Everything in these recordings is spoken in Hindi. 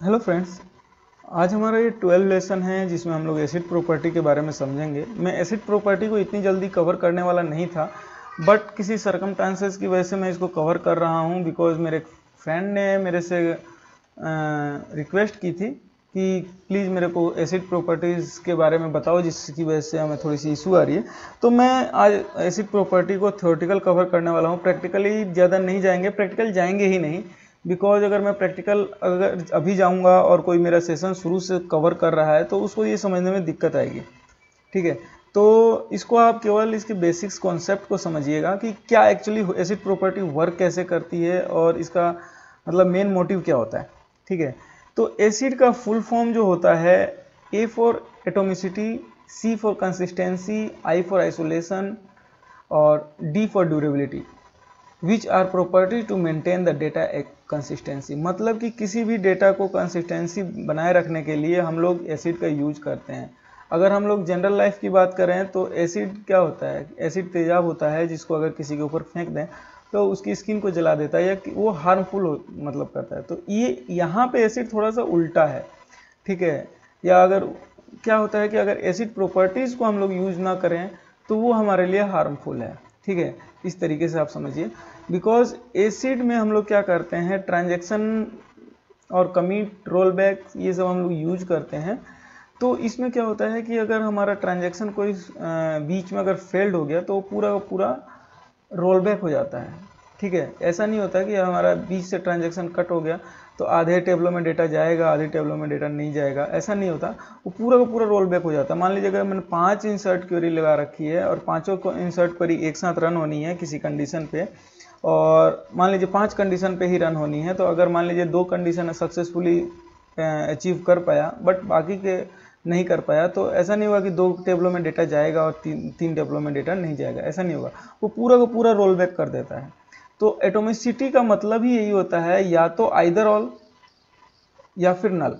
हेलो फ्रेंड्स, आज हमारा ये 12 लेसन है जिसमें हम लोग एसिड प्रॉपर्टी के बारे में समझेंगे। मैं एसिड प्रॉपर्टी को इतनी जल्दी कवर करने वाला नहीं था, बट किसी सरकमस्टांसेस की वजह से मैं इसको कवर कर रहा हूँ बिकॉज मेरे फ्रेंड ने मेरे से रिक्वेस्ट की थी कि प्लीज़ मेरे को एसिड प्रॉपर्टीज़ के बारे में बताओ, जिसकी वजह से हमें थोड़ी सी इशू आ रही है। तो मैं आज एसिड प्रॉपर्टी को थ्योरेटिकल कवर करने वाला हूँ। प्रैक्टिकली ज़्यादा नहीं जाएंगे, प्रैक्टिकल जाएंगे ही नहीं, बिकॉज अगर मैं प्रैक्टिकल अगर अभी जाऊंगा और कोई मेरा सेशन शुरू से कवर कर रहा है तो उसको ये समझने में दिक्कत आएगी। ठीक है, तो इसको आप केवल इसके बेसिक्स कॉन्सेप्ट को समझिएगा कि क्या एक्चुअली एसिड प्रॉपर्टी वर्क कैसे करती है और इसका मतलब मेन मोटिव क्या होता है। ठीक है, तो एसिड का फुल फॉर्म जो होता है A for atomicity, C for consistency, I for isolation और D for durability, which are property to maintain the data consistency. मतलब कि किसी भी डेटा को कंसिस्टेंसी बनाए रखने के लिए हम लोग एसिड का यूज करते हैं। अगर हम लोग जनरल लाइफ की बात करें तो एसिड क्या होता है, एसिड तेजाब होता है जिसको अगर किसी के ऊपर फेंक दें तो उसकी स्किन को जला देता है या वो हार्मफुल मतलब करता है। तो ये यहाँ पे एसिड थोड़ा सा उल्टा है। ठीक है, या अगर क्या होता है कि अगर एसिड प्रॉपर्टीज़ को हम लोग यूज ना करें तो वो हमारे लिए हार्मफुल है। ठीक है, इस तरीके से आप समझिए। बिकॉज एसिड में हम लोग क्या करते हैं, ट्रांजैक्शन और कमिट, रोल बैक, ये सब हम लोग यूज करते हैं। तो इसमें क्या होता है कि अगर हमारा ट्रांजैक्शन कोई बीच में अगर फेल्ड हो गया तो पूरा का पूरा रोल बैक हो जाता है। ठीक है, ऐसा नहीं होता कि हमारा बीच से ट्रांजैक्शन कट हो गया तो आधे टेबलों में डेटा जाएगा, आधे टेबलों में डेटा नहीं जाएगा, ऐसा नहीं होता। वो पूरा का पूरा रोल बैक हो जाता है। मान लीजिए अगर मैंने 5 इंसर्ट क्वेरी लगा रखी है और पांचों को इंसर्ट क्वेरी एक साथ रन होनी है किसी कंडीशन पे, और मान लीजिए 5 कंडीशन पे ही रन होनी है, तो अगर मान लीजिए 2 कंडीशन सक्सेसफुली अचीव कर पाया बट बाकी के नहीं कर पाया, तो ऐसा नहीं होगा कि 2 टेबलों में डेटा जाएगा और 3 टेबलों में डेटा नहीं जाएगा, ऐसा नहीं होगा। वो पूरा का पूरा रोल बैक कर देता है। तो एटोमिसिटी का मतलब ही यही होता है, या तो आइदर ऑल या फिर नल।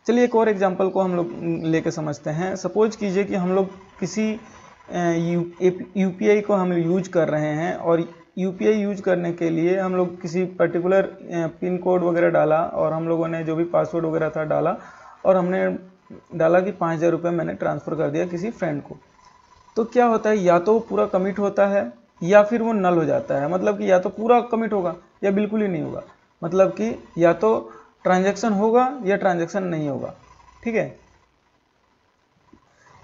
चलिए एक और एग्जांपल को हम लोग लेके समझते हैं। सपोज कीजिए कि हम लोग किसी यूपीआई को हम यूज कर रहे हैं और यूपीआई यूज करने के लिए हम लोग किसी पर्टिकुलर पिन कोड वगैरह डाला और हम लोगों ने जो भी पासवर्ड वगैरह था डाला और हमने डाला कि 5,000 रुपये मैंने ट्रांसफ़र कर दिया किसी फ्रेंड को। तो क्या होता है, या तो वो पूरा कमिट होता है या फिर वो नल हो जाता है। मतलब कि या तो पूरा कमिट होगा या बिल्कुल ही नहीं होगा। मतलब कि या तो ट्रांजैक्शन होगा या ट्रांजैक्शन नहीं होगा। ठीक है,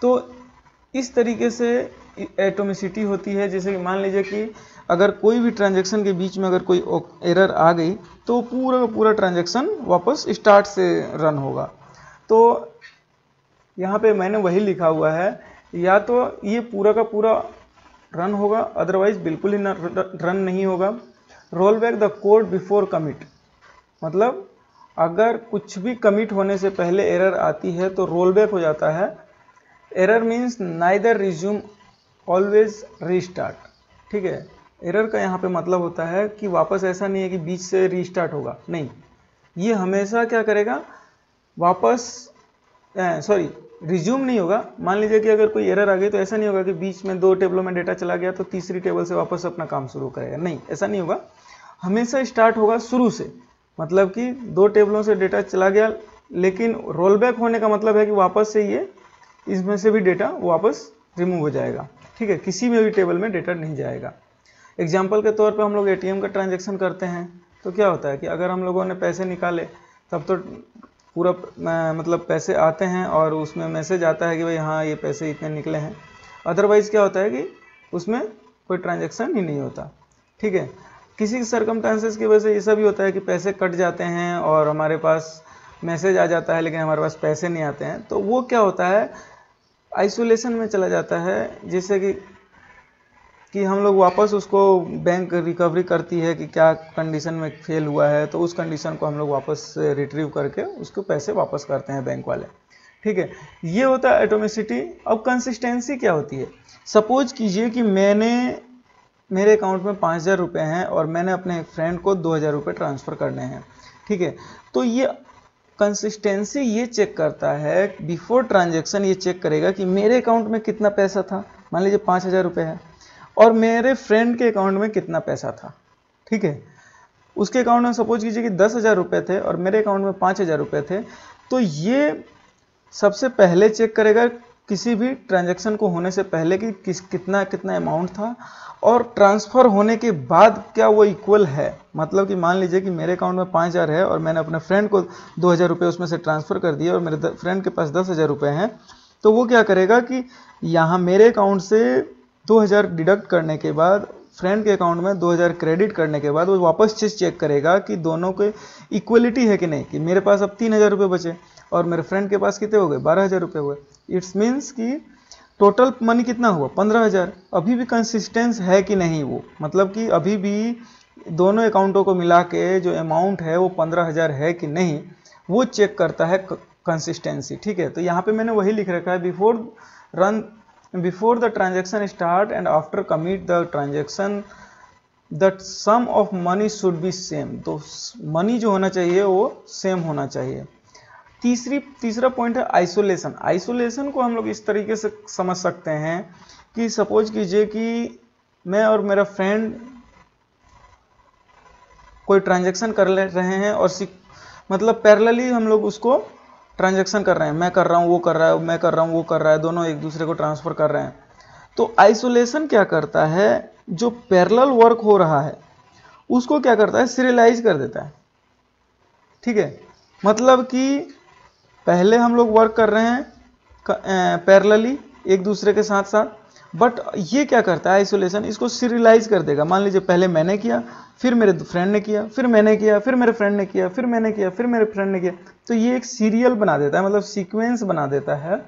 तो इस तरीके से एटोमिसिटी होती है। जैसे कि मान लीजिए कि अगर कोई भी ट्रांजैक्शन के बीच में अगर कोई एरर आ गई तो पूरा का पूरा ट्रांजैक्शन वापस स्टार्ट से रन होगा। तो यहाँ पे मैंने वही लिखा हुआ है, या तो ये पूरा का पूरा रन होगा, अदरवाइज बिल्कुल ही रन नहीं होगा। Roll back the code before commit, मतलब अगर कुछ भी कमिट होने से पहले एरर आती है तो रोल बैक हो जाता है। Error means neither resume always restart. ठीक है, एरर का यहाँ पे मतलब होता है कि वापस ऐसा नहीं है कि बीच से रीस्टार्ट होगा, नहीं, ये हमेशा क्या करेगा, वापस रिज्यूम नहीं होगा। मान लीजिए कि अगर कोई एरर आ गई तो ऐसा नहीं होगा कि बीच में 2 टेबलों में डेटा चला गया तो तीसरी टेबल से वापस अपना काम शुरू करेगा, नहीं, ऐसा नहीं होगा। हमेशा स्टार्ट होगा शुरू से। मतलब कि 2 टेबलों से डेटा चला गया, लेकिन रोल बैक होने का मतलब है कि वापस से ये इसमें से भी डेटा वापस रिमूव हो जाएगा। ठीक है, किसी में भी टेबल में डेटा नहीं जाएगा। एग्जाम्पल के तौर पर हम लोग एटीएम का ट्रांजेक्शन करते हैं तो क्या होता है कि अगर हम लोगों ने पैसे निकाले तब तो पूरा मतलब पैसे आते हैं और उसमें मैसेज आता है कि भाई हाँ ये पैसे इतने निकले हैं। अदरवाइज क्या होता है कि उसमें कोई ट्रांजैक्शन ही नहीं होता। ठीक है, किसी सर्कमस्टांसेस की वजह से ऐसा भी होता है कि पैसे कट जाते हैं और हमारे पास मैसेज आ जाता है लेकिन हमारे पास पैसे नहीं आते हैं। तो वो क्या होता है, आइसोलेशन में चला जाता है। जैसे कि हम लोग वापस उसको बैंक रिकवरी करती है कि क्या कंडीशन में फेल हुआ है, तो उस कंडीशन को हम लोग वापस रिट्रीव करके उसको पैसे वापस करते हैं बैंक वाले। ठीक है, ये होता है एटोमिसिटी। अब कंसिस्टेंसी क्या होती है, सपोज कीजिए कि मेरे अकाउंट में 5,000 रुपये हैं और मैंने अपने फ्रेंड को 2,000 रुपये ट्रांसफ़र करने हैं। ठीक है, तो ये कंसिस्टेंसी ये चेक करता है, बिफोर ट्रांजैक्शन ये चेक करेगा कि मेरे अकाउंट में कितना पैसा था, मान लीजिए 5,000 रुपये है, और मेरे फ्रेंड के अकाउंट में कितना पैसा था। ठीक है, उसके अकाउंट में सपोज कीजिए कि 10,000 रुपये थे और मेरे अकाउंट में 5,000 रुपये थे, तो ये सबसे पहले चेक करेगा किसी भी ट्रांजैक्शन को होने से पहले कि कितना कितना अमाउंट था और ट्रांसफ़र होने के बाद क्या वो इक्वल है। मतलब कि मान लीजिए कि मेरे अकाउंट में 5,000 है और मैंने अपने फ्रेंड को 2,000 रुपये उसमें से ट्रांसफ़र कर दिए और मेरे फ्रेंड के पास 10,000 रुपये हैं, तो वो क्या करेगा कि यहाँ मेरे अकाउंट से 2,000 डिडक्ट करने के बाद फ्रेंड के अकाउंट में 2,000 क्रेडिट करने के बाद वो वापस चीज़ चेक करेगा कि दोनों के इक्वलिटी है कि नहीं, कि मेरे पास अब 3,000 रुपये बचे और मेरे फ्रेंड के पास कितने हो गए, 12,000 रुपये हुए। इट्स मीन्स कि टोटल मनी कितना हुआ, 15,000। अभी भी कंसिस्टेंस है कि नहीं वो, मतलब कि अभी भी दोनों अकाउंटों को मिला के जो अमाउंट है वो 15,000 है कि नहीं, वो चेक करता है कंसिस्टेंसी। ठीक है, तो यहाँ पे मैंने वही लिख रखा है, before the transaction start and after commit the transaction the sum of money should be same. तो मनी जो होना चाहिए वो सेम होना चाहिए। तीसरा पॉइंट है आइसोलेशन। आइसोलेशन को हम लोग इस तरीके से समझ सकते हैं कि सपोज कीजिए कि मैं और मेरा फ्रेंड कोई ट्रांजैक्शन कर रहे हैं और मतलब पैरेलली हम लोग उसको ट्रांजैक्शन कर रहे हैं, मैं कर रहा हूँ वो कर रहा है, मैं कर रहा हूँ वो कर रहा है, दोनों एक दूसरे को ट्रांसफर कर रहे हैं। तो आइसोलेशन क्या करता है, जो पैरेलल वर्क हो रहा है उसको क्या करता है, सीरियलाइज कर देता है। ठीक है, मतलब कि पहले हम लोग वर्क कर रहे हैं पैरेलली एक दूसरे के साथ साथ, बट ये क्या करता है आइसोलेशन, इसको सीरियलाइज कर देगा। मान लीजिए पहले मैंने किया, फिर मेरे फ्रेंड ने किया, फिर मैंने किया, फिर मेरे फ्रेंड ने किया, फिर मैंने किया, फिर मेरे फ्रेंड ने किया। तो ये एक सीरियल बना देता है, मतलब सीक्वेंस बना देता है।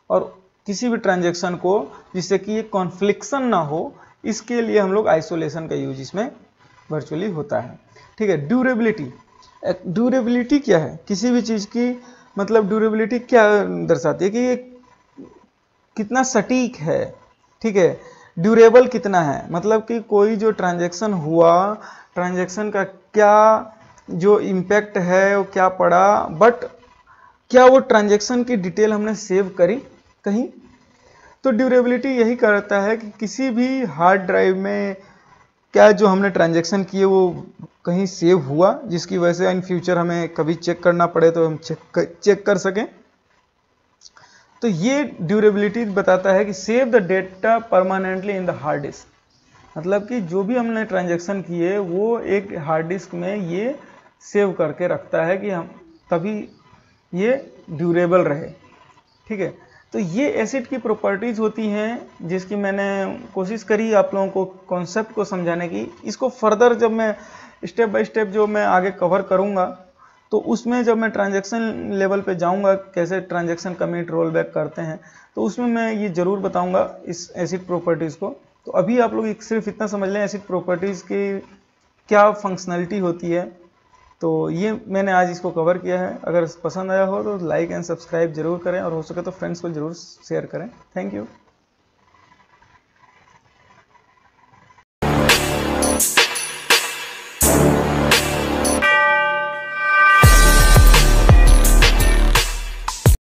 और किसी भी ट्रांजेक्शन को जिससे कि ये कॉन्फ्लिक्शन ना हो, इसके लिए हम लोग आइसोलेशन का यूज इसमें वर्चुअली होता है। ठीक है, ड्यूरेबिलिटी। ड्यूरेबिलिटी क्या है, किसी भी चीज़ की मतलब ड्यूरेबिलिटी क्या दर्शाती है कि ये कितना सटीक है। ठीक है, ड्यूरेबल कितना है, मतलब कि कोई जो ट्रांजैक्शन हुआ, ट्रांजैक्शन का क्या जो इम्पैक्ट है वो क्या पड़ा, बट क्या वो ट्रांजैक्शन की डिटेल हमने सेव करी कहीं। तो ड्यूरेबिलिटी यही करता है कि किसी भी हार्ड ड्राइव में क्या जो हमने ट्रांजैक्शन किए वो कहीं सेव हुआ, जिसकी वजह से इन फ्यूचर हमें कभी चेक करना पड़े तो हम चेक कर सकें। तो ये ड्यूरेबिलिटी बताता है कि save the data permanently in the hard disk. मतलब कि जो भी हमने ट्रांजैक्शन किए वो एक हार्ड डिस्क में ये सेव करके रखता है कि हम तभी ये ड्यूरेबल रहे। ठीक है, तो ये एसिड की प्रॉपर्टीज़ होती हैं जिसकी मैंने कोशिश करी आप लोगों को कॉन्सेप्ट को समझाने की। इसको फर्दर जब मैं स्टेप बाय स्टेप जो मैं आगे कवर करूँगा, तो उसमें जब मैं ट्रांजैक्शन लेवल पे जाऊँगा, कैसे ट्रांजैक्शन कमिट रोल बैक करते हैं, तो उसमें मैं ये ज़रूर बताऊँगा इस एसिड प्रॉपर्टीज़ को। तो अभी आप लोग सिर्फ इतना समझ लें एसिड प्रॉपर्टीज़ की क्या फंक्शनलिटी होती है। तो ये मैंने आज इसको कवर किया है। अगर पसंद आया हो तो लाइक एंड सब्सक्राइब जरूर करें और हो सके तो फ्रेंड्स को जरूर शेयर करें। Thank you.